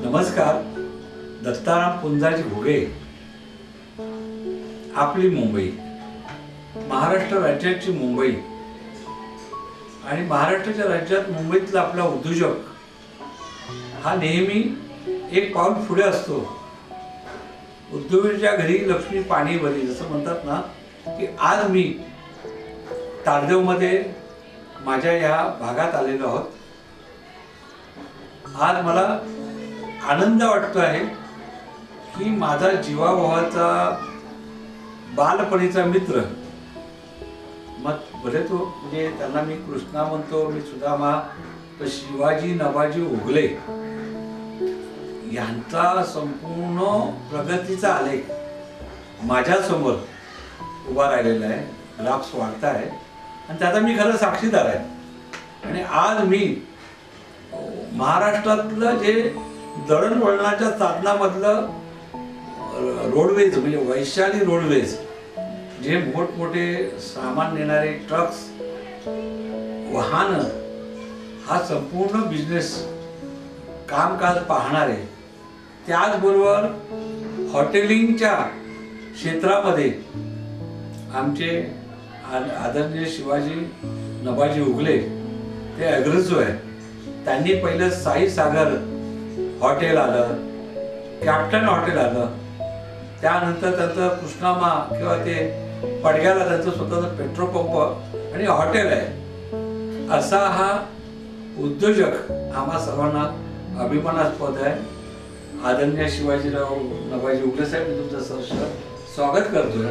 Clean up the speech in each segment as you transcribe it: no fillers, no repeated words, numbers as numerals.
नमस्कार. दत्ताराम पुंजाजी घुगे. आपली मुंबई, महाराष्ट्र राज्याची मुंबई आणि महाराष्ट्राच्या राज्यात मुंबईतला आपला उद्योजक हा नेहमी एक पाऊल पुढे असतो. उद्योजकाच्या घरी लक्ष्मी पाणी भरी, जसं म्हणतात ना, की आज मी ताडदेवमध्ये माझ्या या भागात आलेलो आहोत. आज मला आनंद वाटतो आहे की माझा जीवाभावाचा बालपणीचा मित्र, मग भले तो म्हणजे त्यांना मी कृष्णा म्हणतो, मी सुदामा, तर शिवाजी नवाजी उगले यांचा संपूर्ण प्रगतीचा आलेख माझ्यासमोर उभा राहिलेला आहे, ग्राफ्स वाढता आहे आणि त्याचा मी खरं साक्षीदार आहे. आणि आज मी महाराष्ट्रातलं जे दळणवळणाच्या साधनामधलं रोडवेज म्हणजे वैशाली रोडवेज, जे मोठमोठे सामान नेणारे ट्रक्स, वाहन, हा संपूर्ण बिझनेस कामकाज पाहणारे, त्याचबरोबर हॉटेलिंगच्या क्षेत्रामध्ये आमचे आदरणीय शिवाजी नवाजी उगले ते अग्रजू आहे. त्यांनी पहिलं साई सागर हॉटेल आलं, कॅप्टन हॉटेल आलं, त्यानंतर त्यांचं कृष्णामा किंवा ते पडग्याला त्यांचं स्वतःचं पेट्रोल पंप आणि हॉटेल आहे. असा हा उद्योजक आम्हा सर्वांना अभिमानास्पद आहे. आदरणीय शिवाजीराव नवाजी उगले साहेब, मी तुमचं सहर्ष स्वागत करतोय.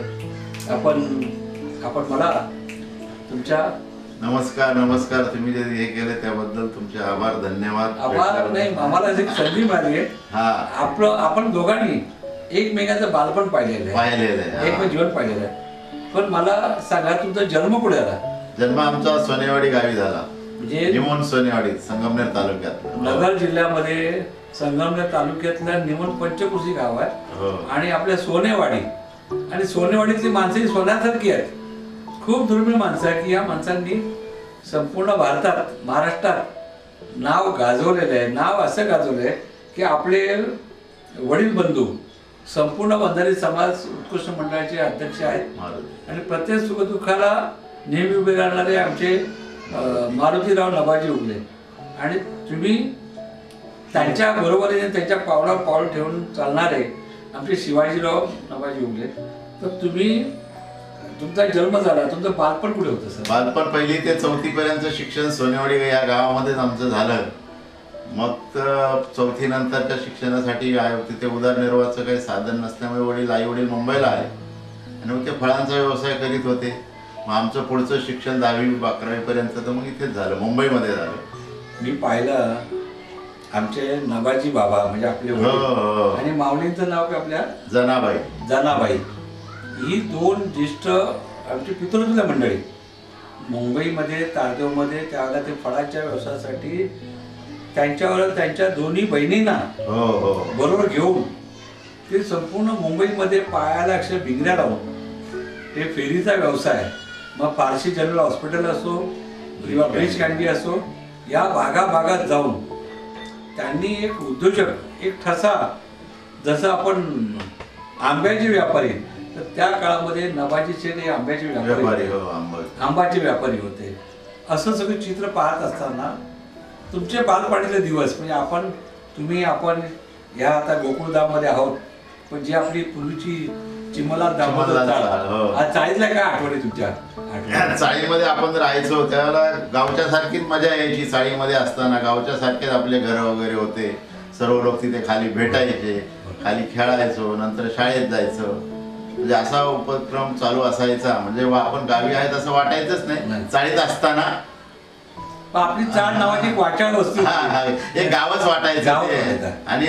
आपण मला तुमच्या नमस्कार. तुम्ही जे हे केले त्याबद्दल तुमचे आभार, धन्यवाद. आभार नाही, आम्हाला एक संधी मिळाली आहे. आपण दोघांनी एकमेकांचं बालपण पाहिलेलं आहे, एकमेक जीवन पाहिलेलं आहे. पण मला सांगा, तुमचा जन्म कुठे झाला? जन्म आमचा सोनेवाडी गावी झाला, म्हणजे सोनेवाडी, संगमनेर तालुक्यात, नगर जिल्ह्यामध्ये संगमनेर तालुक्यातल्या निमण पंचकृषी गाव आहे हो. आणि आपल्या सोनेवाडी आणि सोनेवाडीतली माणसं ही सोन्यासारखी आहेत. खूप दुर्मिळ माणसं आहे की या माणसांनी संपूर्ण भारतात महाराष्ट्रात नाव गाजवलेलं आहे. नाव असं गाजवलं आहे की आपले वडील बंधू संपूर्ण बंधारी समाज उत्कृष्ट मंडळाचे अध्यक्ष आहेत आणि प्रत्येक सुखदुःखाला नेहमी उभे राहणारे आमचे मारुतीराव नबाजी उगले. आणि तुम्ही त्यांच्या बरोबरीने त्यांच्या पावलावर पाऊल ठेवून चालणारे आमचे शिवाजीराव नबाजी उगले. तर तुम्ही तुमचा जन्म झाला, तुमचं बालपण कुठे होतं सर? बालपण पहिली ते 4थी पर्यंत शिक्षण सोनेवाडी या गावामध्येच आमचं झालं. मग 4थी नंतरच्या शिक्षणासाठी तिथे उदरनिर्वाहाचं काही साधन नसल्यामुळे आई वडील मुंबईला आले आणि मग ते फळांचा व्यवसाय करीत होते. मग आमचं पुढचं शिक्षण 10वी 11वी पर्यंत तर मग इथेच झालं, मुंबईमध्ये झालं. मी पाहिलं आमचे नबाजी बाबा म्हणजे आपले वडील आणि माऊलींचं नाव काय आपल्या जनाबाई ही दोन ज्येष्ठ आमची पितृत्व मंडळी मुंबईमध्ये तारदेवमध्ये त्यावेळेला ते फळाच्या व्यवसायासाठी त्यांच्यावर त्यांच्या दोन्ही बहिणींना बरोबर घेऊन ते संपूर्ण मुंबईमध्ये पायाला अक्षर भिंगऱ्या लावून ते फेरीचा व्यवसाय, मग पारशी जनरल हॉस्पिटल असो किंवा ब्रिज कॅन्डी असो, या भागाभागात जाऊन त्यांनी एक उद्योजक एक ठसा, जसं आपण आंब्याचे व्यापारी तर त्या काळामध्ये नबाजी शेठ हे आंब्याचे व्यापारी आंबाचे व्यापारी होते. असं सगळं चित्र पाहत असताना तुमचे बालपणीचे दिवस म्हणजे आपण ह्या आता गोकुळधाममध्ये आहोत, पण जी आपली पूर्वीची चिमला दामोदर चाळीतल्या काय आठवणी तुमच्या? चाळीमध्ये आपण राहायचो त्यावेळेला गावच्या सारखीच मजा यायची. चाळीमध्ये असताना गावच्या सारखेच आपले घर वगैरे होते, सर्व लोक तिथे खाली भेटायचे, खाली खेळायचो, नंतर शाळेत जायचो. म्हणजे असा उपक्रम चालू असायचा. म्हणजे आपण गावी आहेत असं वाटायचंच नाही. चाळीत असताना आपली चाळ नावाची वाचाळ वस्तू एक गावच वाटायचं. आणि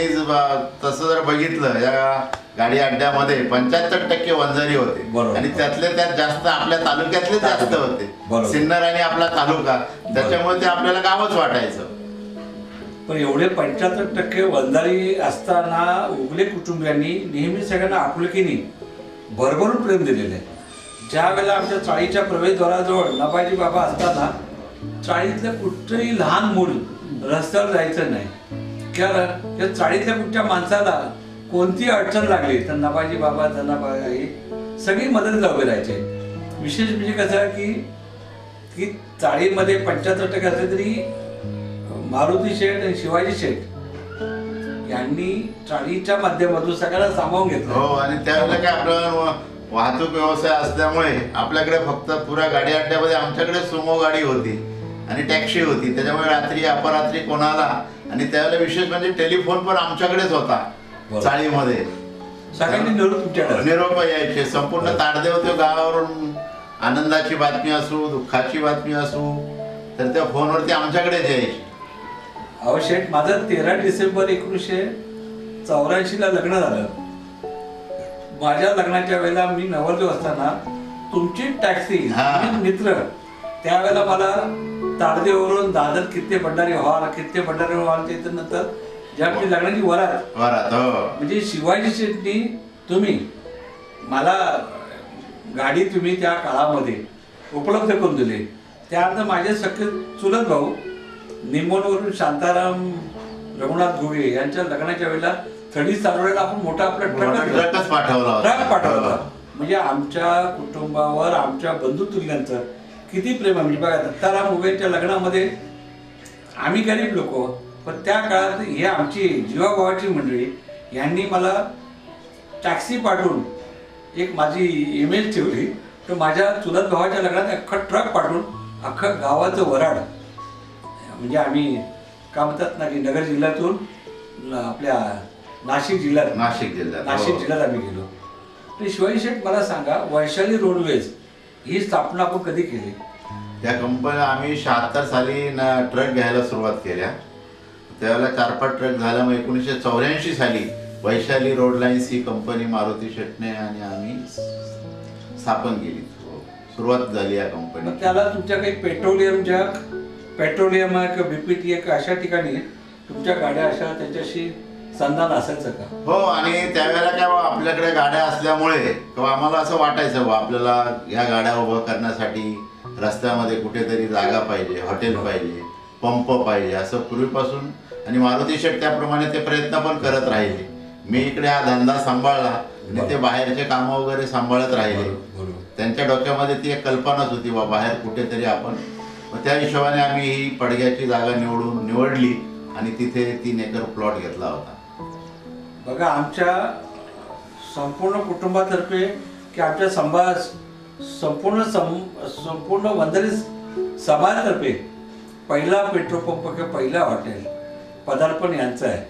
तसं जर बघितलं या गाडी अड्ड्यामध्ये 75% वंजारी होते आणि त्यातले त्यात जास्त आपल्या तालुक्यातले जास्त होते. सिन्नर आणि आपला तालुका, त्याच्यामुळे ते आपल्याला गावच वाटायचं. पण एवढे 75% वंजारी असताना उगले कुटुंबियांनी नेहमी सगळ्यांना आपुलकीने भरभरून प्रेम दिलेलं आहे. ज्या वेळेला आमच्या चाळीच्या प्रवेशद्वाराजवळ नबाजी बाबा असताना चाळीतल्या कुठचंही लहान मूल रस्त्यावर जायचं नाही किंवा त्या चाळीतल्या कुठच्या माणसाला कोणती अडचण लागली तर नबाजी बाबा जनाबाई सगळी मदतीला उभे राहायचे. विशेष म्हणजे कसं आहे की चाळीमध्ये 75% असले तरी मारुती शेठ आणि शिवाजी शेठ यांनी चाळीच्या माध्यमातून सगळ्यांना सामावून घेतलं. हो, आणि त्यावेळेला काय आपला वाहतूक व्यवसाय असल्यामुळे आपल्याकडे फक्त पुऱ्या गाडी अड्ड्यामध्ये आमच्याकडे सुमो गाडी होती आणि टॅक्सी होती. त्याच्यामुळे रात्री अपरात्री कोणाला, आणि त्यावेळेला विशेष म्हणजे टेलिफोन पण आमच्याकडेच होता चाळीमध्ये. सगळ्यांनी निरोप यायचे. संपूर्ण ताडदेव ते गावावरून आनंदाची बातमी असू दुःखाची बातमी असू तर त्या फोनवरती आमच्याकडेच यायची. अहो शेठ, माझं 13 डिसेंबर 1984 लग्न झालं. माझ्या लग्नाच्या वेळेला मी नवरदेव असताना तुमची टॅक्सी मित्र त्यावेळेला मला ताडदेववरून दादर कित्ते भंडारी हॉल त्याच्या नंतर ज्या आपली लग्नाची वरात म्हणजे शिवाजी शेट्टी तुम्ही मला गाडी तुम्ही त्या काळामध्ये उपलब्ध करून दिली. त्यानंतर माझे सख्खे चुलत भाऊ निमोनवरून शांताराम रघुनाथ घोगे यांच्या लग्नाच्या वेळेला 30 चालवलेला आपण मोठा आपला ट्रक पाठवला. म्हणजे आमच्या कुटुंबावर आमच्या बंधुतुल्यांचं किती प्रेम आहे. म्हणजे बघा, दत्ताराम उभेच्या लग्नामध्ये आम्ही गरीब लोक, पण त्या काळात हे आमची जीवाभावाची मंडळी यांनी मला टॅक्सी पाठवून एक माझी इमेज ठेवली. तर माझ्या चुलत भावाच्या लग्नात अख्खं ट्रक पाठवून अख्खं गावाचं वराड म्हणजे आम्ही काय म्हणतात ना की नगर जिल्ह्यातून आपल्या नाशिक जिल्ह्यात आम्ही गेलो. तर शिवाजी शेठ, मला सांगा, वैशाली रोडवेज ही स्थापना आपण कधी केली? त्या कंपन्या आम्ही 76 साली ट्रक घ्यायला सुरुवात केल्या. त्यावेळेला 4-5 ट्रक झाल्या. मग 1984 साली वैशाली रोड लाईन्स ही कंपनी मारुती शेटने आणि आम्ही स्थापन केली. सुरुवात झाली या कंपनी. त्याला तुमच्या काही पेट्रोलियम किंवा BPT अशा ठिकाणी तुमच्या गाड्या अशा त्यांच्याशी संधान असायचं का? हो, आणि त्यावेळेला काय आपल्याकडे गाड्या असल्यामुळे किंवा आम्हाला असं वाटायचं आपल्याला ह्या गाड्या उभं करण्यासाठी रस्त्यामध्ये कुठेतरी जागा पाहिजे, हॉटेल पाहिजे, पंप पाहिजे, असं पूर्वीपासून. आणि मारुती शेठ त्याप्रमाणे ते प्रयत्न पण करत राहिले. मी इकडे हा धंदा सांभाळला आणि ते बाहेरचे कामं वगैरे सांभाळत राहिले. त्यांच्या डोक्यामध्ये ती एक कल्पनाच होती बाहेर कुठेतरी आपण. मग त्या हिशोबाने आम्ही ही पडग्याची जागा निवडली आणि तिथे 3 एकर प्लॉट घेतला होता. बघा, आमच्या संपूर्ण कुटुंबातर्फे की आमच्या संपूर्ण वंदरी समाजातर्फे पहिला पेट्रोल पंप किंवा पहिला हॉटेल पदार्पण यांचं आहे.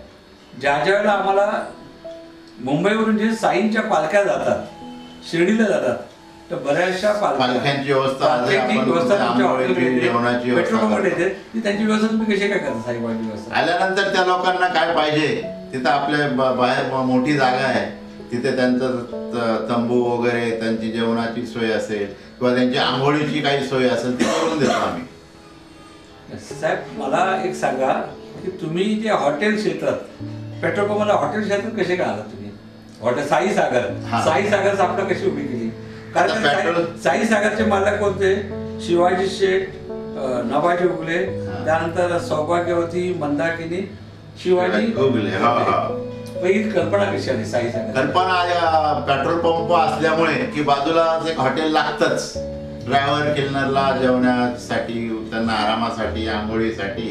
ज्या वेळेला आम्हाला मुंबईवरून जे साईंच्या पालख्या जातात, शिर्डीला जातात, तर बऱ्याचशा पालख्यांची व्यवस्था पेट्रोल पंप येते, त्यांची व्यवस्था तुम्ही कशी काय करता? साईबाबांची व्यवस्था आल्यानंतर त्या लोकांना काय पाहिजे तिथं आपल्या बाहेर मोठी जागा आहे, तिथे त्यांचं तंबू वगैरे, त्यांची जेवणाची सोय असेल किंवा त्यांची आंघोळीची काही सोय असेल ती करून देतो आम्ही. साहेब, मला एक सांगा की तुम्ही जे हॉटेल क्षेत्रात, पेट्रोल पंपाला हॉटेल क्षेत्रात कसे काय आला तुम्ही? हॉटेल साई सागरचं आपलं कशी उभी केली? कारण साई सागरचे मालक कोणते? शिवाजी शेठ, नवाजी उगले, त्यानंतर सौभाग्यवती, मंदाकिनी, शिवाजी उगले. ही कल्पना कशी आली साई सागर? कल्पना पेट्रोल पंप असल्यामुळे की बाजूला एक हॉटेल लागतच ड्रायव्हर क्लिनरला जेवण्यासाठी, त्यांना आरामासाठी, आंघोळीसाठी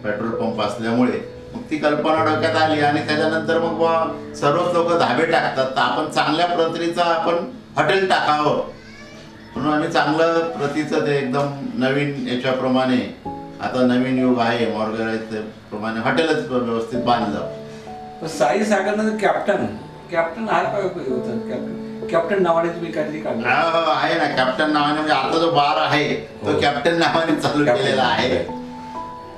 पेट्रोल पंप असल्यामुळे मग ती कल्पना डोक्यात आली. आणि त्याच्यानंतर मग सर्वच लोक धाबे टाकतात, तर आपण चांगल्या प्रतीचं आपण हॉटेल टाकावं म्हणून आम्ही चांगलं प्रतीचं ते एकदम नवीन याच्याप्रमाणे, आता नवीन युग आहे मॉर्गनाइज प्रमाणे हॉटेलच व्यवस्थित बांधलं. साई सागरनं कॅप्टन हा काय होता? कॅप्टन नावाने तुम्ही काहीतरी काढलं आहे ना? कॅप्टन नावाने, म्हणजे आता जो बार आहे तो कॅप्टन नावाने चालू केलेला आहे.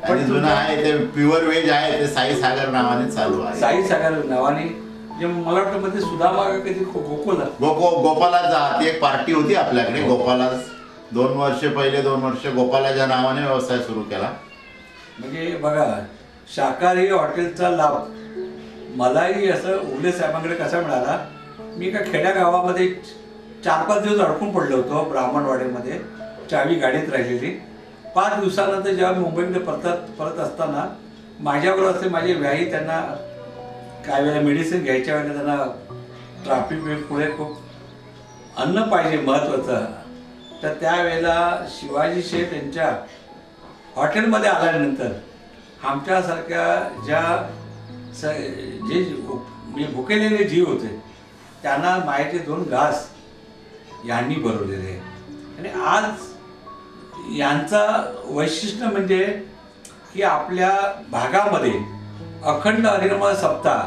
आणि जुना आहे ते प्युअर व्हेज आहे, ते साई सागर नावाने चालू आहे. साई सागर नावाने. मला वाटतं मध्ये सुदामा कधी गोपाला ती एक पार्टी होती आपल्याकडे. गोपाला 2 वर्ष पहिले 2 वर्ष गोपालाच्या नावाने व्यवसाय सुरू केला. म्हणजे बघा, शाकाहारी हॉटेलचा लाभ मलाही असं उगले साहेबांकडे कसा मिळाला? मी एका खेड्या गावामध्ये 4-5 दिवस अडकून पडलो होतो ब्राह्मणवाडीमध्ये, चावी गाडीत राहिलेली. 5 दिवसानंतर जेव्हा मुंबईमध्ये परत असताना माझ्याबरोबर असे माझे व्याही, त्यांना काही वेळेला मेडिसिन घ्यायच्या वेळेला त्यांना ट्राफिक पुढे खूप अन्न पाहिजे महत्त्वाचं, तर त्यावेळेला शिवाजी शेठ यांच्या हॉटेलमध्ये आल्यानंतर आमच्यासारख्या जे भुकेलेले जीव होते त्यांना मायेचे 2 घास यांनी भरवलेले. आणि आज यांचा वैशिष्ट्य म्हणजे की आपल्या भागामध्ये अखंड हरिनाम सप्ताह,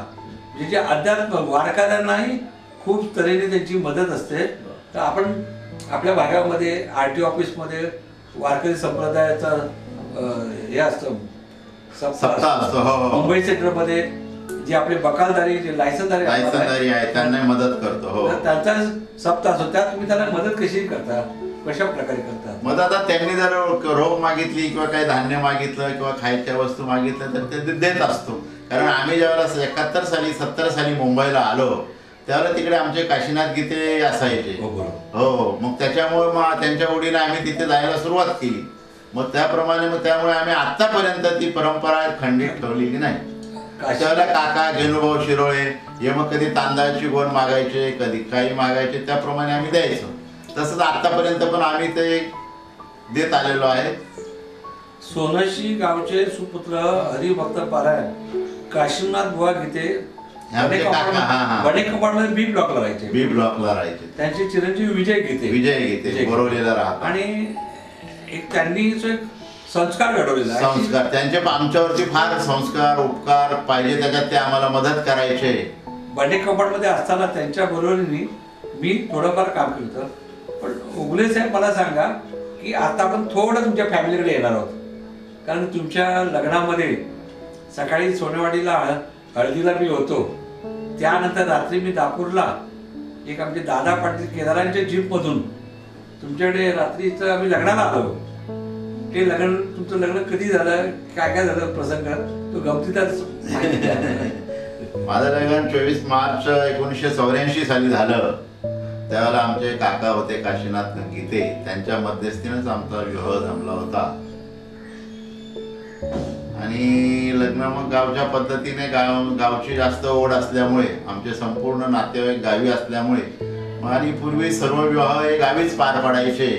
म्हणजे जे अध्यात्म वारकऱ्यांनाही खूप तऱ्हेने त्यांची मदत असते. तर आपण आपल्या भागामध्ये RTO ऑफिसमध्ये वारकरी संप्रदायाचा हे असतं सप्ताह असतो. मुंबई सेंटरमध्ये जे आपले बकालदारी, जे लायसनदारी आहे त्यांना मदत करतो. त्यांचा सप्ताह असतो. त्यात तुम्ही त्याला मदत कशी करता, कशा प्रकारे करता मदत? आता त्यांनी जर रोप मागितली किंवा काही धान्य मागितलं किंवा खायच्या वस्तू मागितल्या तर ते देत असतो. कारण आम्ही ज्यावेळेला 71 साली 70 साली मुंबईला आलो त्यावेळेला तिकडे आमचे काशीनाथ गीते असायचे. हो, मग त्याच्यामुळे मग त्यांच्या ओढीने आम्ही तिथे जायला सुरुवात केली. मग त्याप्रमाणे त्यामुळे आम्ही आतापर्यंत ती परंपरा खंडित ठेवलेली नाही. त्यावेळेला काका घेनुभाऊ शिरोळे हे मग कधी तांदळाची गोण मागायचे, कधी काही मागायचे, त्याप्रमाणे आम्ही द्यायचो. तसंच आतापर्यंत पण आम्ही ते देत आलेलो आहे. सोनशी गावचे सुपुत्र हरिभक्त पारायण काशीनाथ बुवा गीते बडे कंपाऊंडमध्ये बी ब्लॉकला राहायचे. त्यांचे चिरंजीव विजय गीते बोरवलेला राहतात. आणि त्यांनी संस्कार घडवलेला. संस्कार त्यांचे आमच्यावरती फार संस्कार उपकार पाहिजे त्याच्यात ते आम्हाला मदत करायचे. बडे कंपाऊंडमध्ये असताना त्यांच्या बरोबरीने मी थोडंफार काम केलं होतं. पण उगले साहेब, मला सांगा की आता आपण थोडं तुमच्या फॅमिलीकडे येणार आहोत. कारण तुमच्या लग्नामध्ये सकाळी सोनेवाडीला हळदीला मी होतो. त्यानंतर रात्री मी दापूरला एक आमचे दादा पाटील केदारांच्या जीपमधून तुमच्याकडे रात्रीचं आम्ही लग्नाला आलो. ते लग्न, तुमचं लग्न कधी झालं, काय काय झालं प्रसंग, तो गमतीतच माहिती द्या. माझं लग्न 24 मार्च 1984 साली झालं. त्यावेळेला आमचे काका होते काशीनाथ गीते, त्यांच्या मध्यस्थीनेच आमचा विवाह जमला होता. आणि लग्न मग गावच्या पद्धतीने, गावची जास्त ओढ असल्यामुळे, आमचे संपूर्ण नातेवाईक गावी असल्यामुळे, आणि पूर्वी सर्व विवाह हे गावीच पार पडायचे.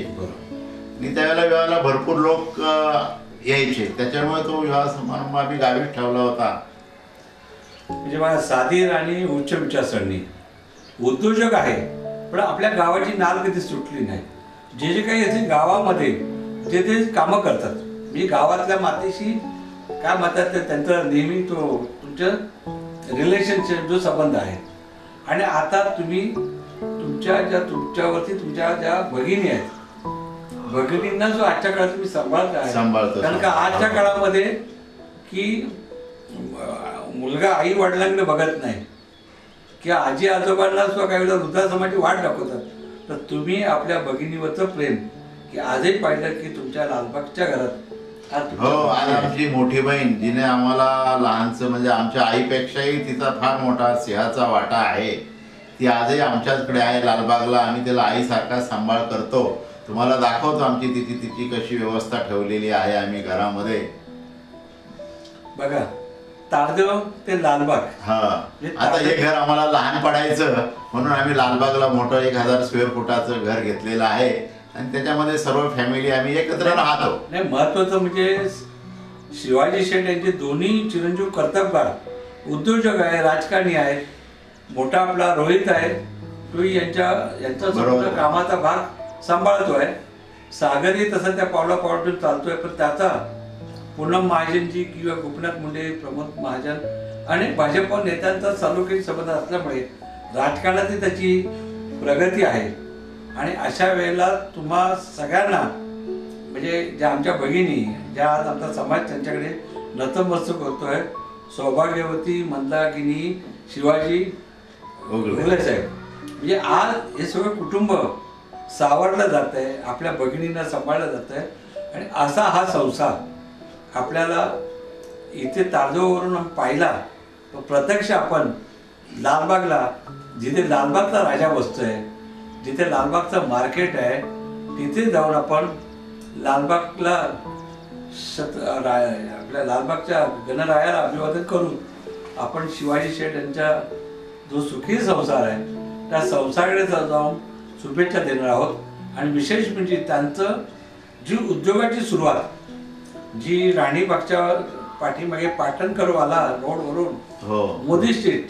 आणि त्यावेळेला विवाहाला भरपूर लोक यायचे, त्याच्यामुळे तो विवाह समारंभ आम्ही गावीच ठेवला होता. म्हणजे मला साधीर आणि उच्च विचारसरणी, उद्योजक आहे, पण आपल्या गावाची नाल कधी सुटली नाही. जे जे काही असे गावामध्ये जे ते कामं करतात, म्हणजे गावातल्या मातीशी काय म्हणतात ते, त्यांचा नेहमी तो तुमचं रिलेशनशिप जो संबंध आहे. आणि आता तुम्ही तुमच्यावरती तुमच्या ज्या भगिनी आहेत, भगिनींना जो आजच्या काळात तुम्ही सांभाळतो. कारण का आजच्या काळामध्ये की मुलगा आई वडिलांकडे बघत नाही, की आजी आजोबांना सुद्धा काही वेळेला वृद्धाश्रमाची वाट दाखवतात. तर तुम्ही आपल्या भगिनीवरचं प्रेम, की आजही पाहिलं की तुमच्या लालबागच्या घरात, हो, आज आमची मोठी बहीण, जिने आम्हाला लहानचं म्हणजे आमच्या आईपेक्षाही तिचा फार मोठा सिंहाचा वाटा आहे, ती आजही आमच्याचकडे आहे लालबागला. आम्ही त्याला आईसारखा सांभाळ करतो. तुम्हाला दाखवतो आमची तिची कशी व्यवस्था ठेवलेली आहे आम्ही घरामध्ये. बघा, तारदेव ते लालबाग. हा, आता हे घर आम्हाला लहान पडायचं म्हणून आम्ही लालबागला मोठं 1000 स्क्वेअर फुटाचं घर घेतलेलं आहे. आणि त्याच्यामध्ये सर्व फॅमिली आम्ही एकत्र राहतो. नाही, महत्वाचं म्हणजे शिवाजी शेठ यांचे दोन्ही चिरंजीव कर्तबगार, उद्योजक आहे, राजकारणी आहेत. मोठा आपला रोहित आहे, तोही यांचा संपूर्ण कामाचा भाग सांभाळतोय. सागरही तसं त्या पावलापावलातून चालतोय. पण त्याचा पूनम महाजनजी किंवा गोपीनाथ मुंडे, प्रमोद महाजन आणि भाजप नेत्यांचा चालुक्याशी संबंध असल्यामुळे राजकारणातही त्याची प्रगती आहे. आणि अशा वेळेला तुम्हा सगळ्यांना, म्हणजे ज्या आमच्या भगिनी, ज्या आज आमचा समाज त्यांच्याकडे नतमस्तक करतोय, सौभाग्यवती, मंदाकिनी, शिवाजी उगले साहेब, म्हणजे आज हे सगळं कुटुंब सावरलं जात आहे, आपल्या भगिनींना सांभाळलं जात आहे. आणि असा हा संसार आपल्याला इथे तारदेववरून पाहिला, प्रत्यक्ष आपण लालबागला, जिथे लालबागचा राजा बसतोय, जिथे लालबागचं मार्केट आहे, तिथे जाऊन आपण लालबागला आपल्या लालबागच्या गणरायाला अभिवादन करून आपण शिवाजी शेठ यांच्या जो सुखी संसार आहे त्या संसाराकडे जाऊन शुभेच्छा देणार आहोत. आणि विशेष म्हणजे त्यांचं जी उद्योगाची सुरुवात, जी राणीबागच्या पाठीमागे पाटणकरवाला रोडवरून मोदी स्ट्रीट,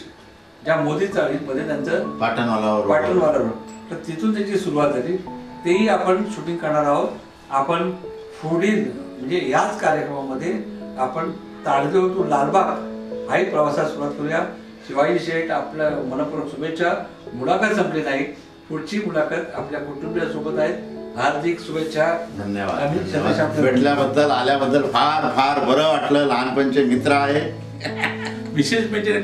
ज्या मोदी चाळीमध्ये त्यांचं पाटणवाला रोड, तर तिथून त्याची सुरुवात झाली. तेही आपण शूटिंग करणार आहोत. आपण पुढील म्हणजे याच कार्यक्रमामध्ये आपण तारदेव टू लालबाग हाही प्रवासात सुरुवात करूया. शिवाजी शेठ, आपल्या मनपूर्वक शुभेच्छा. मुलाखत संपली नाही, पुढची मुलाखत आपल्या कुटुंबियासोबत आहेत. हार्दिक शुभेच्छा. धन्यवाद. भेटल्याबद्दल, आल्याबद्दल फार फार बरं वाटलं. लहानपणचे मित्र आहे. विशेष म्हणजे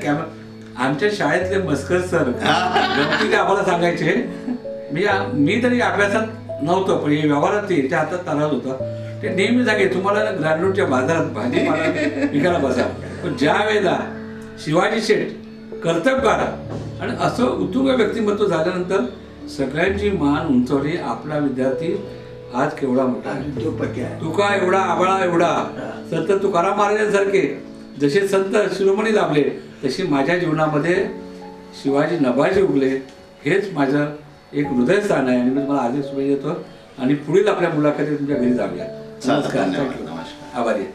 आमच्या शाळेतले मस्कर सर गमतीने आम्हाला सांगायचे, मी तरी अभ्यासात नव्हतो, पण हे व्यवहारात त्याच्या हातात तानाच होता. ते नेहमी सांगे, तुम्हाला ग्रँडरोडच्या बाजारात भाजीपाला विकायला बसा. पण ज्या वेळेला शिवाजी शेठ कर्तबगार आणि असं उत्तुंग व्यक्तिमत्व झाल्यानंतर सगळ्यांची मान उंचावली. आपला विद्यार्थी आज केवढा मोठा, तुका एवढा, आबाळा एवढा. संत तुकाराम महाराजांसारखे जसे संत शिरोमणी लाभले, तशी माझ्या जीवनामध्ये शिवाजी नभाजी उगले. हेच माझं एक हृदयस्थान आहे. आणि मी तुम्हाला आधी शुभेच्छा देतो. आणि पुढील आपल्या मुलाखती तुमच्या घरी जाऊया. नमस्कार. नमस्कार. आभारी.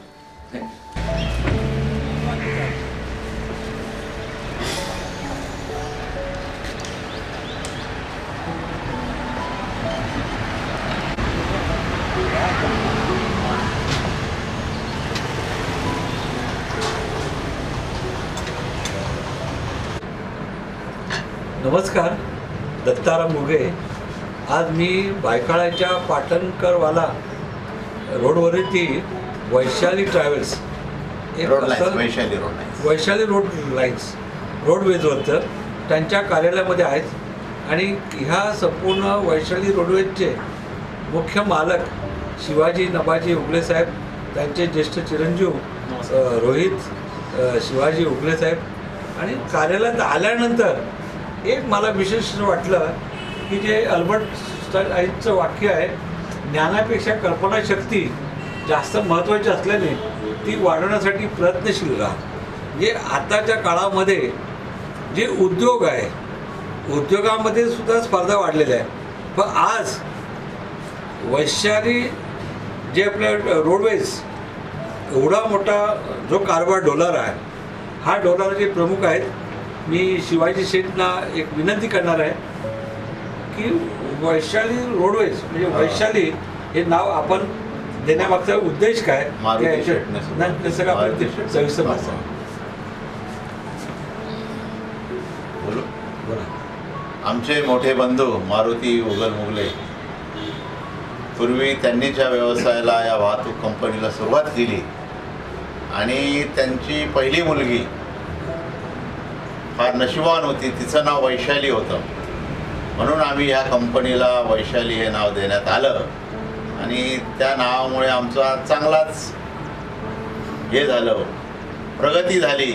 नमस्कार. दत्ताराम मुगे. आज मी बायकाळाच्या पाटणकरवाला रोडवरील ती वैशाली ट्रॅव्हल्स, एक वैशाली रोड लाईन्स रोडवेजवरचं त्यांच्या कार्यालयामध्ये आहेत. आणि ह्या संपूर्ण वैशाली रोडवेजचे मुख्य मालक शिवाजी नभाजी उगले साहेब, त्यांचे ज्येष्ठ चिरंजीव रोहित शिवाजी उगले साहेब आणि कार्यालयात आल्यानंतर एक मला विशेष वाटलं की जे अल्बर्ट आईंचं वाक्य आहे, ज्ञानापेक्षा कल्पनाशक्ती जास्त महत्त्वाची असल्याने ती वाढवण्यासाठी प्रयत्नशील राहा. म्हणजे आताच्या काळामध्ये जे उद्योग आहे, उद्योगामध्ये सुद्धा स्पर्धा वाढलेल्या आहे. पण आज वैशाली जे आपलं रोडवेज एवढा मोठा जो कारभार डोलार आहे, हा डोलारचे प्रमुख आहेत. मी शिवाजी शेठना एक विनंती करणार आहे की वैशाली रोडवेज म्हणजे वैशाली हे नाव आपण देण्यामागचा उद्देश काय ते सगळं आपण सविस्तर वाचा. आमचे मोठे बंधू मारुती उगल मुगले, पूर्वी त्यांनी ज्या व्यवसायाला या वाहतूक कंपनीला सुरुवात केली आणि त्यांची पहिली मुलगी फार नशिबान होती, तिचं नाव वैशाली होतं, म्हणून आम्ही ह्या कंपनीला वैशाली हे नाव देण्यात आलं आणि त्या नावामुळे आमचा चांगलाच हे झालं, प्रगती झाली.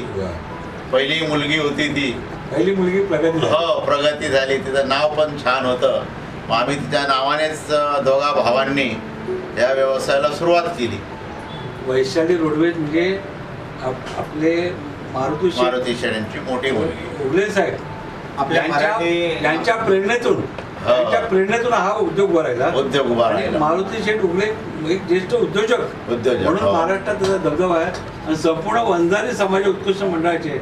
पहिली मुलगी होती ती पहिली मुलगी प्रगती हो प्रगती झाली, तिचं नाव पण छान होतं. मग आम्ही तिच्या नावानेच दोघा भावांनी या व्यवसायाला सुरुवात केली. वैशाली रोडवेज म्हणजे आपले मारुती शेठ यांची मोठी मुलगी उगले साहेब यांच्या प्रेरणेतून हा उद्योग उभा राहिला. मारुती शेठ उगले एक ज्येष्ठ उद्योजक म्हणून महाराष्ट्रात त्याचा दबदबा आहे आणि संपूर्ण वंजारी समाज उत्कृष्ट मंडळाचे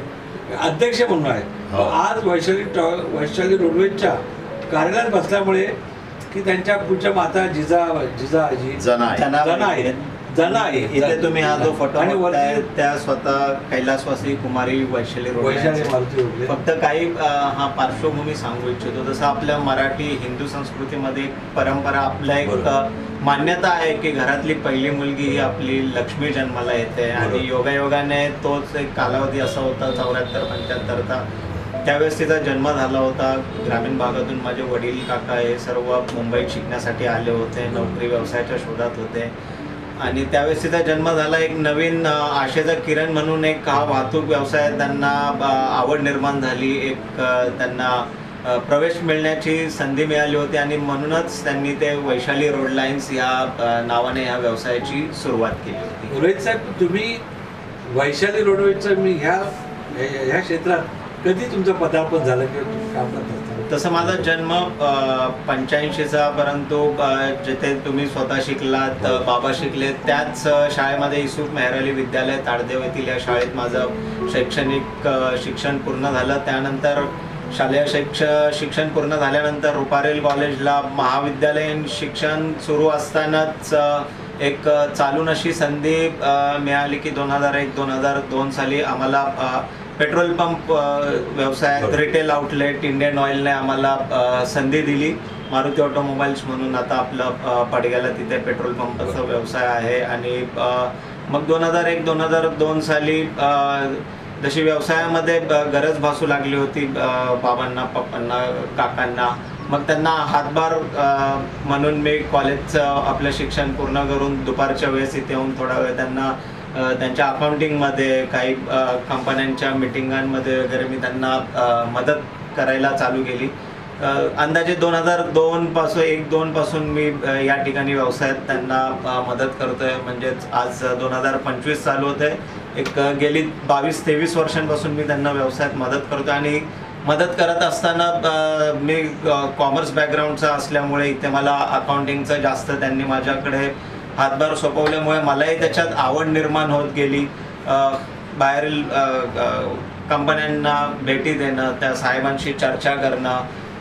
अध्यक्ष म्हणून आहे. आज वैशाली रोडवेजच्या कार्यालयात बसल्यामुळे की त्यांच्या पुढच्या माता जिजाजी जना आहे. इथे तुम्ही हा जो फोटो बघताय त्या स्वतः कैलासवासी कुमारी वैशाली रोडवेज. फक्त काही हा पार्श्वभूमी सांगू इच्छितो. जसं आपल्या मराठी हिंदू संस्कृतीमध्ये एक परंपरा, आपल्या एक मान्यता आहे की घरातली पहिली मुलगी ही आपली लक्ष्मी जन्माला येते आणि योगायोगाने तोच एक कालावधी असा होता 74-75चा. त्यावेळेस तिचा जन्म झाला होता. ग्रामीण भागातून माझे वडील काका हे सर्व मुंबईत शिकण्यासाठी आले होते, नोकरी व्यवसायाच्या शोधात होते आणि त्यावेळेस तिचा जन्म झाला. एक नवीन आशेचा किरण म्हणून एक हा वाहतूक व्यवसाय त्यांना आवड निर्माण झाली, एक त्यांना प्रवेश मिळण्याची संधी मिळाली होती आणि म्हणूनच त्यांनी ते वैशाली रोड लाईन्स ह्या नावाने ह्या व्यवसायाची सुरुवात केली होती. रोहित साहेब, तुम्ही वैशाली रोडवेजचं मी ह्या क्षेत्रात कधी तुमचं पदार्पण झालं किंवा तुम्ही काम करत असता? तसं माझा जन्म 85चा, परंतु जिथे तुम्ही स्वतः शिकलात, बाबा शिकले त्याच शाळेमध्ये युसूफ मेहर अली विद्यालय ताडदेव येथील या शाळेत माझं शैक्षणिक शिक्षण पूर्ण झालं. त्यानंतर शालेय शिक्षण पूर्ण झाल्यानंतर रुपारेल कॉलेजला महाविद्यालयीन शिक्षण सुरू असतानाच एक चालून अशी संधी मिळाली की 2001-2002 साली आम्हाला पेट्रोल पंप व्यवसायात रिटेल आउटलेट इंडियन ऑइलने आम्हाला संधी दिली. मारुती ऑटोमोबाईल्स म्हणून आता आपलं पडग्याला तिथे पेट्रोल पंपाचा व्यवसाय आहे आणि मग 2001-2002 साली जशी व्यवसायामध्ये गरज भासू लागली होती बाबांना, पप्पांना, काकांना, मग त्यांना हातभार म्हणून मी कॉलेजचं आपलं शिक्षण पूर्ण करून दुपारच्या वेळेस इथे येऊन थोडा वेळ त्यांना त्यांच्या अकाउंटिंगमध्ये काही कंपन्यांच्या मिटिंगांमध्ये वगैरे मी त्यांना मदत करायला चालू केली. अंदाजे 2002 पासून मी या ठिकाणी व्यवसायात त्यांना मदत करतोय. म्हणजेच आज 2025 चालू होते. एक गेली 22-23 वर्षांपासून मी त्यांना व्यवसायात मदत करतो आणि मदत करत असताना मी कॉमर्स बॅकग्राऊंडचा असल्यामुळे इथे मला अकाउंटिंगचं जास्त त्यांनी माझ्याकडे हातभार सोपवल्यामुळे मलाही त्याच्यात आवड निर्माण होत गेली. बाहेरील कंपन्यांना भेटी देणं, त्या साहेबांशी चर्चा करणं,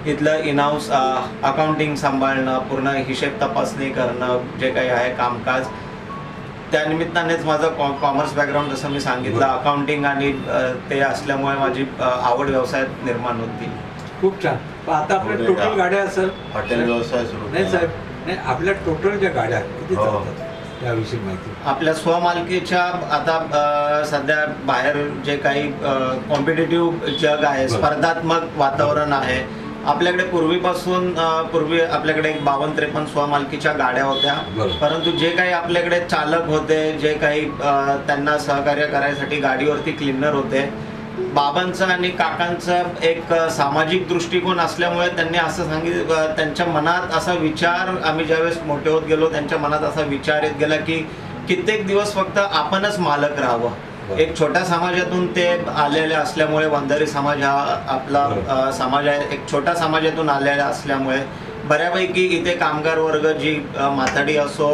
इथलं इनहाऊस अकाउंटिंग सांभाळणं, पूर्ण हिशेब तपासणी करणं, जे काही आहे कामकाज, त्यानिमित्तानेच माझं कॉमर्स बॅकग्राऊंड जसं मी सांगितलं अकाउंटिंग आणि ते असल्यामुळे माझी आवड व्यवसायात निर्माण होती. खूप छान. आता आपल्या टोटल गाड्या असेल हॉटेल व्यवसाय सुरू नाही साहेब, नाही आपल्या टोटल ज्या गाड्या किती चालतात त्याविषयी माहिती? आपल्या स्वमालकीच्या आता सध्या बाहेर जे काही कॉम्पिटेटिव्ह जग आहे, स्पर्धात्मक वातावरण आहे, आपल्याकडे पूर्वी आपल्याकडे 52-53 स्वमालकीच्या गाड्या होत्या, परंतु जे काही आपल्याकडे चालक होते, जे काही त्यांना सहकार्य करायसाठी गाडीवरती क्लीनर होते, बाबांचं आणि काकांचं एक सामाजिक दृष्टिकोन असल्यामुळे त्यांनी असं सांगितलं, त्यांच्या मनात असा विचार, आम्ही ज्यावेळेस मोठे होत गेलो त्यांच्या मनात असा विचार येत गेला की कित्येक दिवस फक्त आपणच मालक राहावं. एक छोट्या समाजातून ते आलेले असल्यामुळे, वंजारी समाज हा आपला समाज आहे, एक छोट्या समाजातून आलेला असल्यामुळे बऱ्यापैकी इथे कामगार वर्ग, जी माथाडी असो,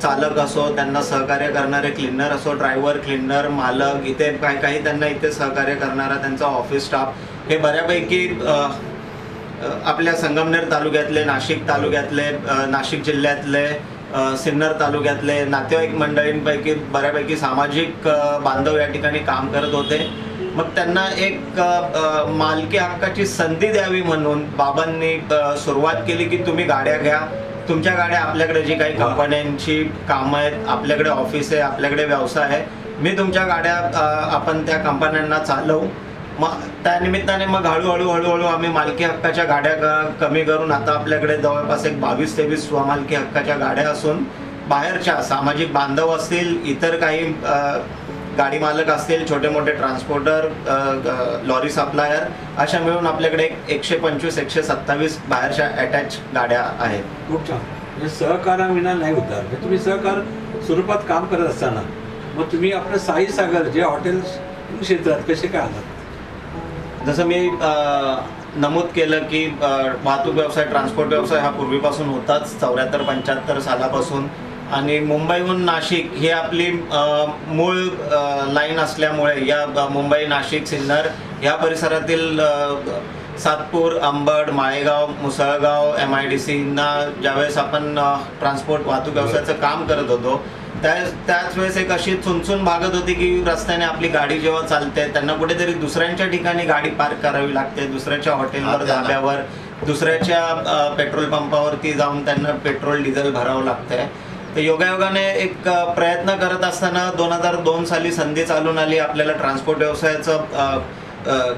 चालक असो, त्यांना सहकार्य करणारे क्लीनर असो, ड्रायव्हर, क्लीनर, मालक, इथे काही त्यांना इथे सहकार्य करणारा त्यांचा ऑफिस स्टाफ, हे बऱ्यापैकी आपल्या संगमनेर तालुक्यातले, नाशिक तालुक्यातले, नाशिक जिल्ह्यातले, सिन्नर तालुक्यातले नातेवाईक मंडळींपैकी बऱ्यापैकी सामाजिक बांधव या ठिकाणी काम करत होते. मग त्यांना एक मालकी हक्काची संधी द्यावी म्हणून बाबांनी सुरुवात केली की तुम्ही गाड्या घ्या, तुमच्या गाड्या, आपल्याकडे जी काही कंपन्यांची कामं आहेत, आपल्याकडे ऑफिस आहे, आपल्याकडे व्यवसाय आहे, मी तुमच्या गाड्या आपण त्या कंपन्यांना चालवू. मग त्यानिमित्ताने मग हळूहळू आम्ही मालकी हक्काच्या गाड्या कमी करून आता आपल्याकडे जवळपास एक 22-23 स्वमालकी हक्काच्या गाड्या असून बाहेरच्या सामाजिक बांधव असतील, इतर काही गाडी मालक असतील, छोटे मोठे ट्रान्सपोर्टर, लॉरी सप्लायर, अशा मिळून आपल्याकडे 125-127 बाहेरच्या अटॅच गाड्या आहेत. खूप छान. म्हणजे सहकाराविना नाही होणार. म्हणजे तुम्ही सहकार स्वरूपात काम करत असताना मग तुम्ही आपलं साई सागर जे हॉटेल क्षेत्रात कसे काय आलात? जसं मी नमूद केलं की वाहतूक व्यवसाय, ट्रान्सपोर्ट व्यवसाय हा पूर्वीपासून होताच 74-75 सालापासून, आणि मुंबईहून नाशिक ही आपली मूळ लाईन असल्यामुळे या मुंबई, नाशिक, सिन्नर या परिसरातील सातपूर, अंबड, माळेगाव, मुसळगाव, MIDC ना ज्यावेळेस आपण ट्रान्सपोर्ट वाहतूक व्यवसायाचं काम करत होतो त्याच वेळेस एक अशी चुनचुन भागत होती की रस्त्याने आपली गाडी जेव्हा चालते त्यांना कुठेतरी दुसऱ्यांच्या ठिकाणी गाडी पार्क करावी लागते, दुसऱ्याच्या हॉटेलवर, धाब्यावर, दुसऱ्याच्या पेट्रोल पंपावरती जाऊन त्यांना पेट्रोल डिझेल भरावं लागतंय. तर योगायोगाने एक प्रयत्न करत असताना 2002 साली संधी चालून आली. आपल्याला ट्रान्सपोर्ट व्यवसायाचं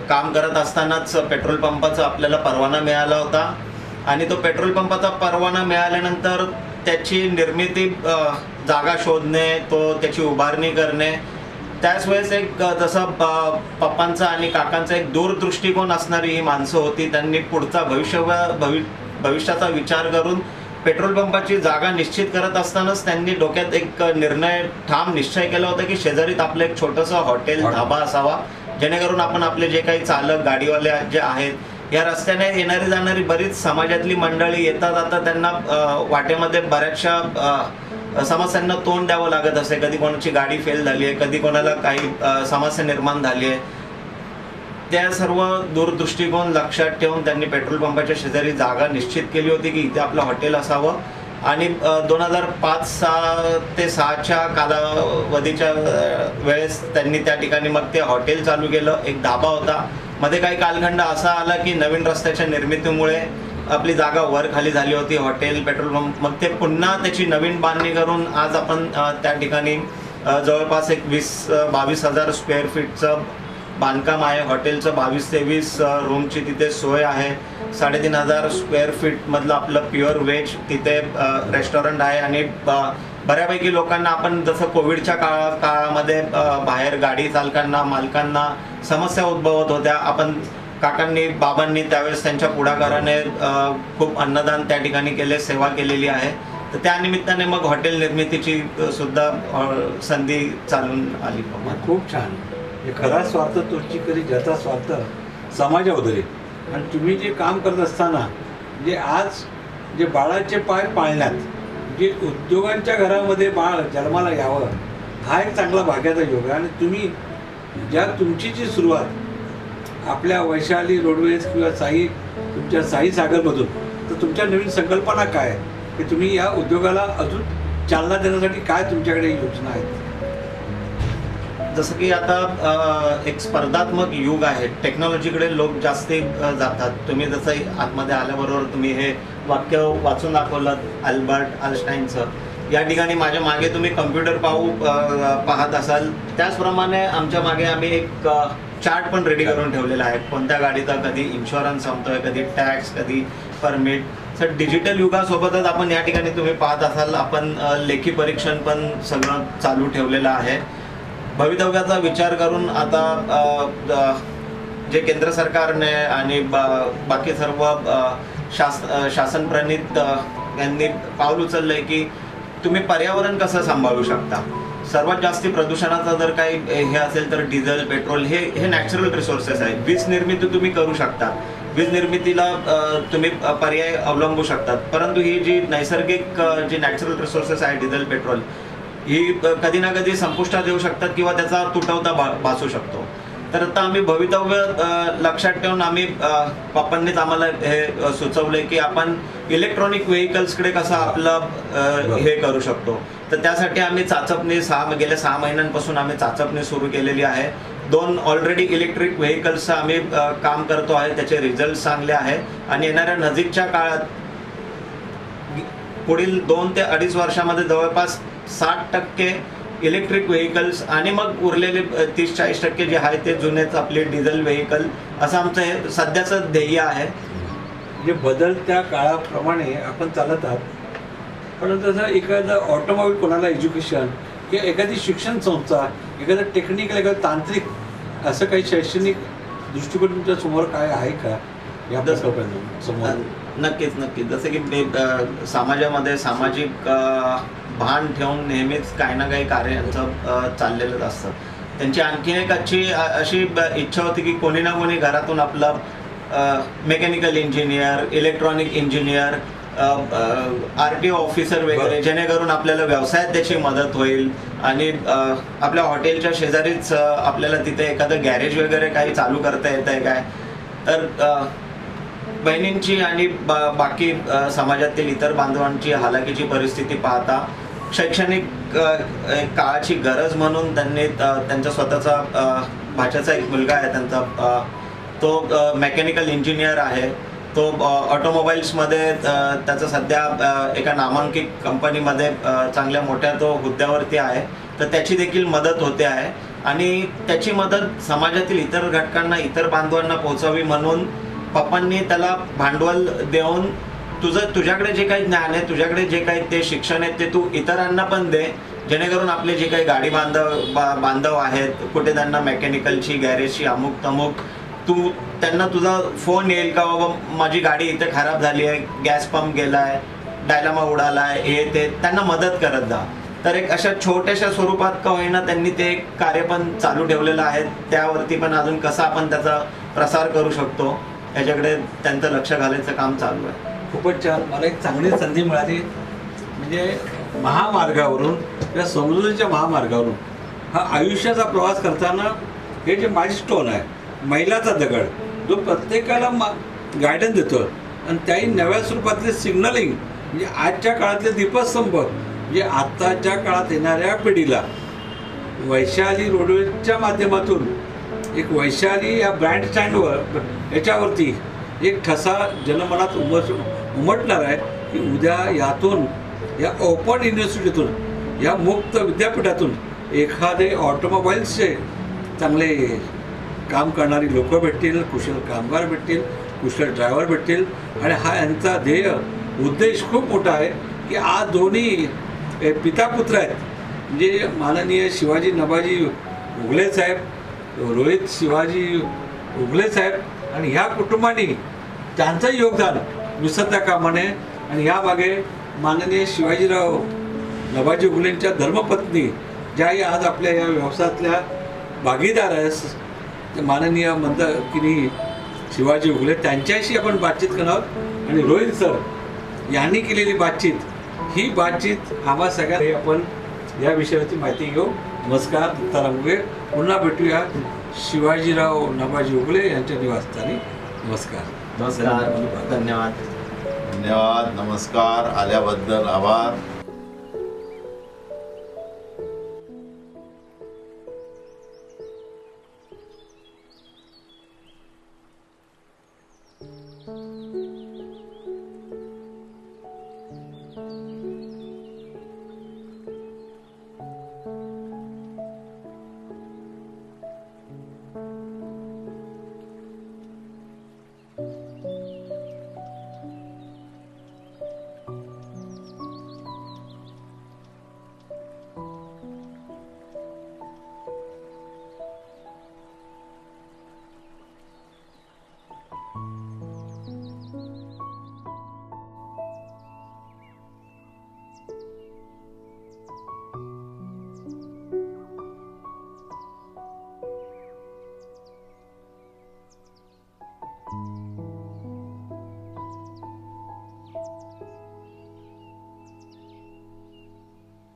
काम करत असतानाच पेट्रोल पंपाचा आपल्याला परवाना मिळाला होता, आणि तो पेट्रोल पंपाचा परवाना मिळाल्यानंतर त्याची निर्मिती, जागा शोधणे, त्याची उभारणी करणे, त्याच वेळेस एक जसं पप्पांचा आणि काकांचा एक दूरदृष्टिकोन असणारी ही माणसं होती. त्यांनी पुढचा भविष्याचा विचार करून पेट्रोल पंपाची जागा निश्चित करत असतानाच त्यांनी डोक्यात एक ठाम निश्चय केला होता की शेजारीत आपलं एक छोटंसं हॉटेल, धाबा असावा, जेणेकरून आपण आपले जे काही चालक, गाडीवाले जे आहेत, या रस्त्याने येणारी जाणारी बरीच समाजातली मंडळी येता जाता त्यांना वाटेमध्ये बऱ्याचशा समस्यांना तोंड द्यावं लागत असे. कधी कोणाची गाडी फेल झाली आहे, कधी कोणाला काही समस्या निर्माण झाली आहे. त्या सर्व दूरदृष्टिकोन लक्षात ठेवून त्यांनी पेट्रोल पंपाच्या शेजारी जागा निश्चित केली होती की इथे आपलं हॉटेल असावं, आणि 2005 ते 2006च्या कालावधीच्या वेळेस त्यांनी त्या ठिकाणी मग ते हॉटेल चालू केलं. एक धाबा होता. मध्ये काही कालखंड असा आला की नवीन रस्त्याच्या निर्मितीमुळे आपली जागा वर खाली झाली होती, हॉटेल, पेट्रोल पंप, मग ते पुन्हा त्याची नवीन बांधणी करून आज आपण त्या ठिकाणी जवळपास एक 22,000 स्क्वेअर फीटचं बांधकाम आहे. हॉटेलचं 22-23 रूमची तिथे सोय आहे. 3,500 स्क्वेअर फीट मधलं आपलं प्युअर व्हेज तिथे रेस्टॉरंट आहे, आणि बऱ्यापैकी लोकांना आपण जसं कोविडच्या काळामध्ये बाहेर गाडी चालकांना, मालकांना समस्या उद्भवत होत्या, आपण काकांनी, बाबांनी त्यावेळेस त्यांच्या पुढाकाराने खूप अन्नदान त्या ठिकाणी केले, सेवा केलेली आहे. तर त्या निमित्ताने मग हॉटेल निर्मितीची सुद्धा संधी चालून आली. खूप छान. खरा स्वार्थ तुमची कधी, ज्याचा स्वार्थ समाजाबद्दल. आणि तुम्ही जे काम करत असताना जे आज जे बाळाचे पाय पाळण्यात, जे उद्योगांच्या घरामध्ये बाळ जन्माला यावं, हा एक चांगला भाग्याचा योग आहे. आणि तुम्ही तुमची जी सुरुवात आपल्या वैशाली रोडवेज किंवा तुमच्या साई सागरमधून, तर तुमच्या नवीन संकल्पना काय आहे की तुम्ही या उद्योगाला अजून चालना देण्यासाठी काय तुमच्याकडे योजना आहेत? जसं की आता एक स्पर्धात्मक युग आहे, टेक्नॉलॉजीकडे लोक जास्ती जातात. तुम्ही जसं आतमध्ये आल्याबरोबर तुम्ही हे वाक्य वाचून दाखवलं अल्बर्ट आइन्स्टाईनचं. या ठिकाणी माझ्या मागे तुम्ही कम्प्युटर पाहत असाल, त्याचप्रमाणे आमच्या मागे आम्ही एक चार्ट पण रेडी करून ठेवलेला आहे. कोणत्या गाडीचा कधी इन्शुरन्स संपतोय, कधी टॅक्स, कधी परमिट. सर डिजिटल युगासोबतच आपण या ठिकाणी तुम्ही पाहत असाल आपण लेखी परीक्षण पण सगळं चालू ठेवलेलं आहे. भवितव्याचा विचार करून आता जे केंद्र सरकारने आणि बाकी सर्व शासन प्रणीत यांनी पाऊल उचललंय की तुम्ही पर्यावरण कसं सांभाळू शकता. सर्वात जास्ती प्रदूषणाचा जर काही हे असेल तर डिझेल, पेट्रोल हे नॅचरल रिसोर्सेस आहेत. वीज निर्मिती तुम्ही करू शकता, वीज निर्मितीला तुम्ही पर्याय अवलंबू शकतात. परंतु ही जी नैसर्गिक जी नॅचरल रिसोर्सेस आहे डिझेल, पेट्रोल, ही कधी ना कधी संपुष्टात येऊ शकतात किंवा त्याचा तुटवता भासू शकतो. तर आता आम्ही भवितव्य लक्षात ठेवून आम्ही पप्पांनीच आम्हाला हे सुचवलंय की आपण इलेक्ट्रॉनिक व्हेकल्सकडे कसं आपलं हे करू शकतो. तर त्यासाठी आम्ही चाचपणी गेल्या 6 महिन्यांपासून आम्ही चाचपणी सुरू केलेली आहे. 2 ऑलरेडी इलेक्ट्रिक व्हेकल्सचं आम्ही काम करतो आहे, त्याचे रिझल्ट चांगले आहे आणि येणाऱ्या नजीकच्या काळात पुढील 2 ते 2.5 वर्षामध्ये जवळपास 60% इलेक्ट्रिक व्हेकल्स आणि मग उरलेले 30-40% जे आहे ते जुनेच आपले डिझेल व्हेकल, असं आमचं हे सध्याचं ध्येय आहे. म्हणजे बदलत्या काळाप्रमाणे आपण चालत आहात. पण तसं एखादं ऑटोमोबाईल कोणाला एज्युकेशन किंवा एखादी शिक्षण संस्था, एखादं टेक्निकल, एखादं तांत्रिक असं काही शैक्षणिक दृष्टिकोन तुमच्या समोर काय आहे का या समोर? नक्कीच. जसं की समाजामध्ये सामाजिक भान ठेवून नेहमीच काही ना काही कार्य यांचं चाललेलंच असतं. त्यांची आणखीन एक अशी इच्छा होती की कोणी ना कोणी घरातून आपलं mechanical engineer, electronic engineer, RTO officer वगैरे, जेणेकरून आपल्याला व्यवसायात त्याची मदत होईल आणि आपल्या हॉटेलच्या शेजारीच आपल्याला तिथे एखादं गॅरेज वगैरे काही चालू करता येत आहे काय. तर बहिणींची आणि बाकी समाजातील इतर बांधवांची हालाकीची परिस्थिती पाहता शैक्षणिक काळाची गरज म्हणून त्यांनी त्यांचा स्वतःचा भाच्याचा एक मुलगा आहे त्यांचा, तो मेकॅनिकल इंजिनियर आहे. तो ऑटोमोबाईल्समध्ये त्याचं सध्या एका नामांकित कंपनीमध्ये चांगल्या मोठ्या तो हुद्द्यावरती आहे. तर त्याची देखील मदत होते आहे आणि त्याची मदत समाजातील इतर घटकांना, इतर बांधवांना पोहोचावी म्हणून पप्पांनी त्याला भांडवल देऊन तुझ्याकडे जे काही ज्ञान आहे, तुझ्याकडे जे काही ते शिक्षण आहे ते तू इतरांना पण दे, जेणेकरून आपले जे काही गाडी बांधव आहेत, कुठे त्यांना मेकॅनिकलची, गॅरेजची, अमुक तमुक, तू त्यांना तुझा फोन येईल का बाबा माझी गाडी इथे खराब झाली आहे, गॅस पंप गेलाय, डायलामा उडालाय, हे ते त्यांना मदत करत जा. तर एक अशा छोट्याशा स्वरूपात का होईना त्यांनी ते कार्य पण चालू ठेवलेलं आहे. त्यावरती पण अजून कसा आपण त्याचा प्रसार करू शकतो याच्याकडे त्यांचं लक्ष घालायचं काम चालू आहे. खूपच छान. मला एक चांगली संधी मिळाली. म्हणजे महामार्गावरून किंवा समृद्धीच्या महामार्गावरून हा आयुष्याचा प्रवास करताना हे जे माइलस्टोन आहे, मैलाचा दगड, जो प्रत्येकाला गायडन्स देतो आणि त्याही नव्या स्वरूपातले सिग्नलिंग, म्हणजे आजच्या काळातले दीपस्तंभ, म्हणजे आत्ताच्या काळात येणाऱ्या पिढीला वैशाली रोडवेजच्या माध्यमातून एक वैशाली या ब्रँड स्टँडवर याच्यावरती एक ठसा जनमनात उमटणार आहे की उद्या यातून, या ओपन युनिव्हर्सिटीतून, या मुक्त विद्यापीठातून एखादे ऑटोमोबाईल्सचे चांगले काम करणारी लोक भेटतील, कुशल कामगार भेटतील, कुशल ड्रायव्हर भेटतील. आणि हा यांचा ध्येय उद्देश खूप मोठा आहे की आज दोन्ही पिता पुत्र आहेत. म्हणजे माननीय शिवाजी नभाजी उगले साहेब, रोहित शिवाजी उगले साहेब, आणि ह्या कुटुंबाने त्यांचं योगदान विसरता कामा नये. आणि यामागे माननीय शिवाजीराव नभाजी उगलेंच्या धर्मपत्नी ज्याही आज आपल्या या व्यवसायातल्या भागीदार आहेत, माननीय मंदाकिनी शिवाजी उगले, त्यांच्याशी आपण बातचीत करणार आहोत. आणि रोहित सर यांनी केलेली बातचीत, ही बातचीत आम्हा सगळ्यांना आपण या विषयाची माहिती घेऊ. नमस्कार, दत्ताराम उगे. पुन्हा भेटूया शिवाजीराव नभाजी उगले यांच्या निवासस्थानी. नमस्कार. धन्यवाद. नमस्कार. आल्याबद्दल आभार.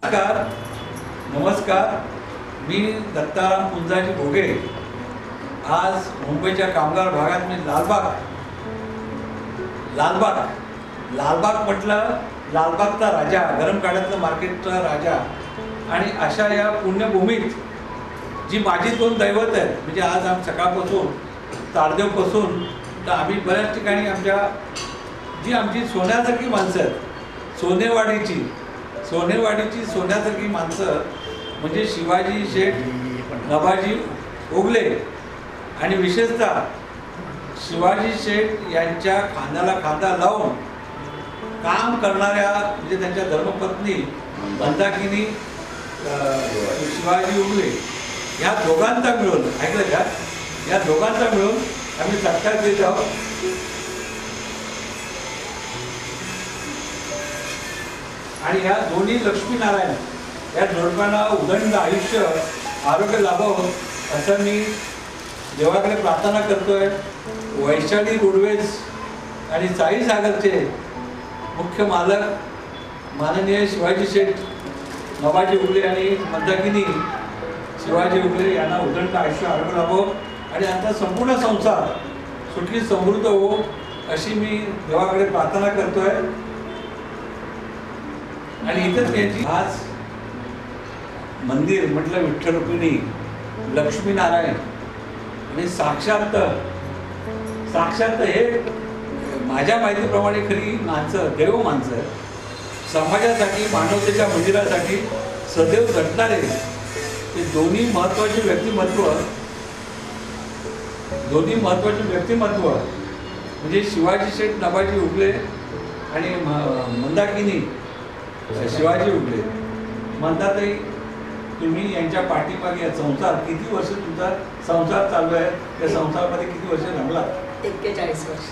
नमस्कार, मी दत्ताराम पुंजाजी घोगे. आज मुंबईच्या कामगार भागात मी लालबाग म्हटलं, लालबागचा राजा, गरम काळातलं मार्केटचा राजा. आणि अशा या पुण्यभूमीत जी माझी दोन दैवत आहेत, म्हणजे आज आम्ही सकाळपासून ताडदेवपासून तर आम्ही बऱ्याच ठिकाणी आमची सोन्यासारखी माणसं आहेत, सोनेवाडीची सोन्यासारखी माणसं म्हणजे शिवाजी शेठ नवाजी ओगले आणि विशेषतः शिवाजी शेठ यांच्या खांद्याला खांदा लावून काम करणाऱ्या म्हणजे त्यांच्या धर्मपत्नी मंदाकिनी शिवाजी ओगले या दोघांचा मिळून, ऐकलं का, या दोघांचा मिळून आम्ही सत्कार देत आहोत. आणि ह्या दोन्ही लक्ष्मीनारायण या जोडप्यांना उदंड आयुष्य आरोग्य लाभावं असं मी देवाकडे प्रार्थना करतोय. वैशाली रोडवेज आणि साई सागरचे मुख्य मालक माननीय शिवाजी शेठ नवाजी उगले आणि मंदाकिनी शिवाजी उगले यांना उदंड आयुष्य आरोग्य लाभावं आणि आता संपूर्ण संसार सुखी समृद्ध हो अशी मी देवाकडे प्रार्थना करतोय. आणि इथंच याची आज मंदिर म्हटलं विठ्ठल रुक्मिणी लक्ष्मीनारायण आणि साक्षात हे माझ्या माहितीप्रमाणे खरी माणसं, देव माणसं समाजासाठी, मानवतेच्या मंदिरासाठी सदैव झटणारे ते दोन्ही महत्त्वाचे व्यक्तिमत्व म्हणजे शिवाजी शेठ नवाजी उगले आणि मंदाकिनी शिवाजी उगले. म्हणतातही तुम्ही यांच्या पाठीमागे संसार, किती वर्ष तुमचा संसार चालू आहे, त्या संसारामध्ये किती वर्ष रमला? 41 वर्ष.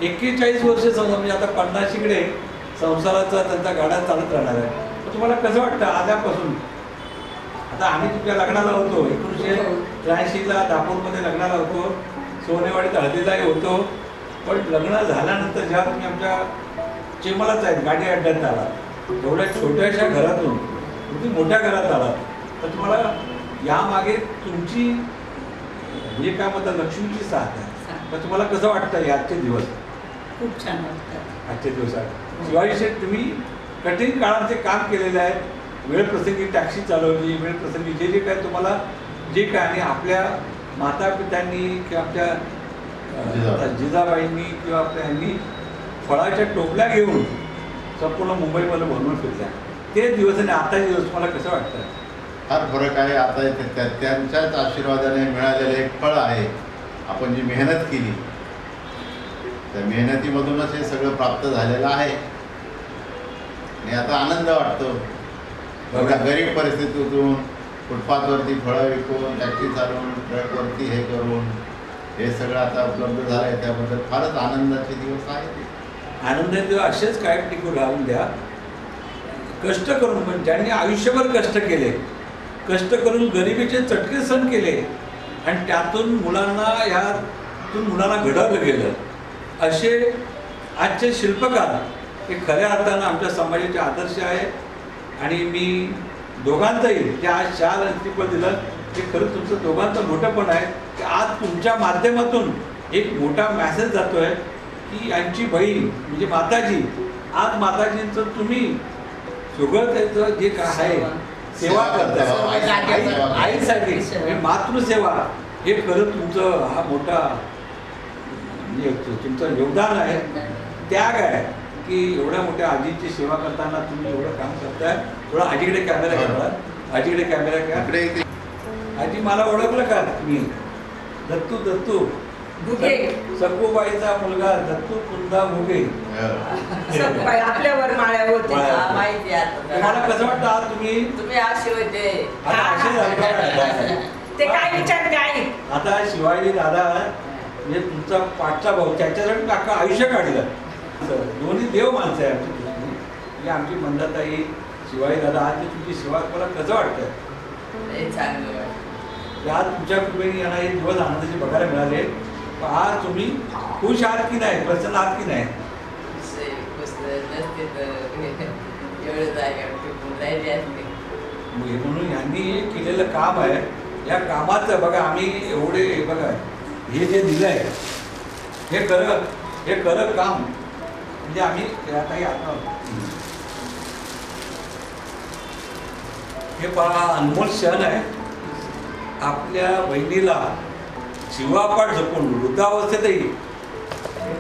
41 वर्ष संसार, म्हणजे आता 50कडे संसाराचा त्यांचा गाडा चालत राहणार आहे. तुम्हाला कसं वाटतं आल्यापासून? आता आम्ही तुमच्या लग्नाला होतो 1983ला दापोरमध्ये लग्नाला होतो, सोनेवाडीत हळदीलाही होतो. पण लग्न झाल्यानंतर ज्या तुम्ही आमच्या चिमलाच आहेत गाडी अड्ड्यात आला, एवढ्या छोट्याशा घरातून तुम्ही मोठ्या घरात आलात, तर तुम्हाला यामागे तुमची म्हणजे काय म्हणतात लक्ष्मीची साथ आहे. तर तुम्हाला कसं वाटतं आजचे दिवस? खूप छान वाटतं आजचे दिवस आहे. शिवाजी शेठ तुम्ही कठीण काळाचे काम केलेले आहे, वेळप्रसंगी टॅक्सी चालवली, वेळप्रसंगी जे काय तुम्हाला जे काय, आणि आपल्या मातापित्यांनी किंवा आमच्या जिजाबाईंनी किंवा आपल्या ह्यांनी फळाच्या टोपल्या घेऊन संपूर्ण मुंबईमध्ये भ्रमण फिरल्या. ते दिवस आणि आताचे दिवस मला कसं वाटतं? फार फरक आहे. आता त्यांच्याच आशीर्वादाने मिळालेलं एक फळ आहे. आपण जी मेहनत केली त्या मेहनतीमधूनच हे सगळं प्राप्त झालेलं आहे. आणि आता आनंद वाटतो. बघा, गरीब परिस्थितीतून फुटपाथवरती फळं विकून, टॅक्सी चालवून, ट्रकवरती हे करून हे सगळं आता उपलब्ध झालं आहे, त्याबद्दल फारच आनंदाचे दिवस आहेत. आनंदाचे दिवस असेच काय टिकून राहून द्या. कष्ट करून, पण ज्यांनी आयुष्यभर कष्ट केले, कष्ट करून गरिबीचे चटके सहन केले आणि त्यातून मुलांना घडवलं गेलं, असे आजचे शिल्पकार हे खऱ्या अर्थानं आमच्या समाजाचे आदर्श आहे. आणि मी दोघांचंही जे आज शाल आणि श्रीफळ दिलं ते खरं तुमचं दोघांचं मोठंपण आहे की आज तुमच्या माध्यमातून एक मोठा मॅसेज जातो आहे की यांची बहीण म्हणजे माताजी, आज माताजींचं तुम्ही सगळं त्याचं जे काय आहे सेवा करताय आईसाठी, मातृसेवा, हे खरं तुमचं हा मोठा म्हणजे तुमचं योगदान आहे, त्याग आहे की एवढ्या मोठ्या आजीची सेवा करताना तुम्ही एवढं काम करताय. थोडा आजीकडे कॅमेरा घ्या, आजीकडे कॅमेरा घ्या. आजी, मला ओळखलं का तुम्ही? दत्तू सखूबाईचा मुलगा दत्तू कुंदा घोगे. आपल्यावर माळ्या होते. तुम्हाला कसं वाटतं आज तुम्ही असे होते? ते काय विचार काय? आता शिवाजी दादा म्हणजे तुमचा पाठचा भाऊ, त्याच्यासाठी अख्खं आयुष्य काढलं. दोन्ही देव माणसं आहे आमची दृष्टीने. म्हणजे आमची मंदाताई, शिवाजी दादा, आज तुमची सेवा मला कसं वाटतं? चांगलं वाटतं. आज तुमच्या कृपेने यांना हे दिवस आनंदाचे बघायला मिळाले. आज तुम्ही खुश आहात की नाही, प्रसन्न आहात की नाही? एवढं जागा म्हणून यांनी केलेलं काम आहे. या कामाचं बघा आम्ही एवढे बघा हे जे दिलं आहे हे खरं काम म्हणजे आम्ही काही आता हे पहा अनमोल क्षण आहे. आपल्या बहिणीला शिवापाठ जपून वृद्धावस्थेतही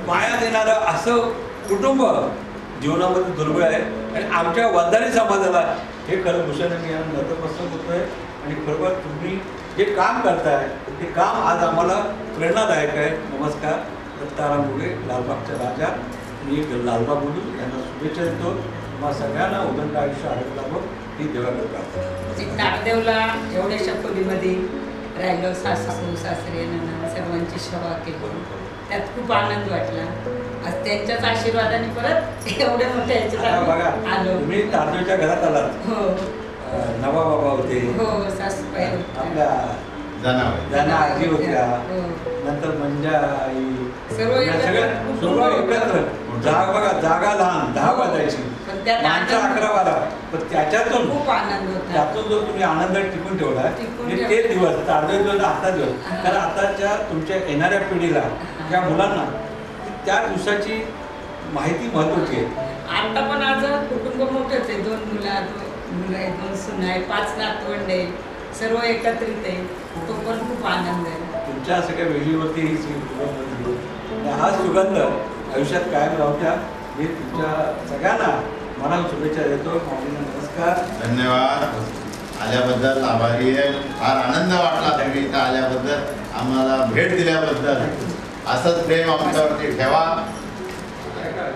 माया देणारं असं कुटुंब जीवनामध्ये दुर्मिळ आहे. आणि आमच्या वंदारी समाजाला हे खरं भूषण मी नतमस्तक होतोय. आणि खरोखर तुम्ही जे काम करताय ते काम आज आम्हाला प्रेरणादायक आहे. नमस्कार. दत्ताराम मुळे, लालबागचा राजा. मी लालबाग बोलून यांना शुभेच्छा देतो. तुम्हाला सगळ्यांना उदंड आयुष्य आरोग्य लाभो ही देवाकडे प्रार्थना. नागदेवला एवढ्याशा खोलीमध्ये राहिलो, सासू सासरे नणंद सर्वांची सेवा केली. त्यात खूप आनंद वाटला. आज त्यांच्याच आशीर्वादाने परत एवढ्या मोठ्या ह्याच्यात बघा आलो. तुम्ही तारदेवच्या घरात आलात. हो नवा बाबा होते, हो सासूबाई होत्या. आपल्या जाना आजी होत्या, हो. नंतर मंजा आई सर्व सगळं एकत्र बघा जागा लहान 10 वाजायची, पण त्यात माणसं आनंद- 11 वाजा. पण त्याच्यातून खूप आनंद होता. त्यातून जो तुम्ही आनंद टिकून ठेवला टिकून म्हणजे ठेवला. ते दिवस तारदेव दिवस आता दिवस. कारण आताच्या तुमच्या येणाऱ्या पिढीला त्या मुलांना त्या दिवसाची माहिती महत्वाची आहे. आता पण आज कुटुंब मोठंच आहे. 2 मुलं आहे, 2 सुना आहे, 5 नातवंड आहे, सर्व एकत्रित आहे. तो पण खूप आनंद आहे. तुमच्या सगळ्या वेळीवरती ही सुगंध, हा सुगंध आयुष्यात कायम राहू द्या. मी तुमच्या सगळ्यांना मनाला शुभेच्छा देतो. माऊलींना नमस्कार. धन्यवाद. आल्याबद्दल आभारी आहे. फार आनंद वाटला तुम्ही इथं आल्याबद्दल, आम्हाला भेट दिल्याबद्दल. असंच प्रेम आमच्यावरती ठेवा.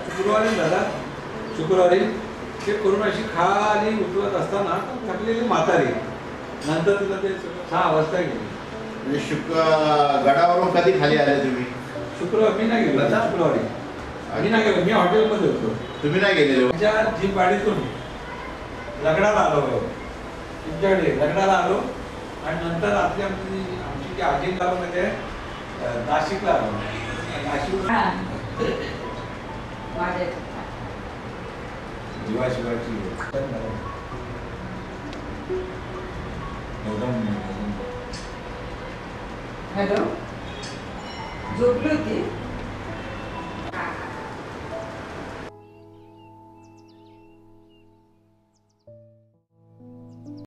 शुक्रवारी दादा शुक्रवारी ते करुणाशी खाली उतरत असताना थकलेली म्हातारी, नंतर तिला ते 6 वाजता गेली. म्हणजे गडावरून कधी खाली आले तुम्ही? शुक्रवार मी नाही गेलो. शुक्रवारी मी नाही गेलो. मी हॉटेलमध्ये होतो. तुम्ही नाही गेलेले? माझ्या जीपवाडीतून लग्नाला आलो. तुमच्याकडे लग्नाला आलो आणि नंतर आमची जी आजी गावामध्ये नाशिकला आलो. नाशिक हा. माझ्या जीवाशिवाची हॅलो, झोपली होती.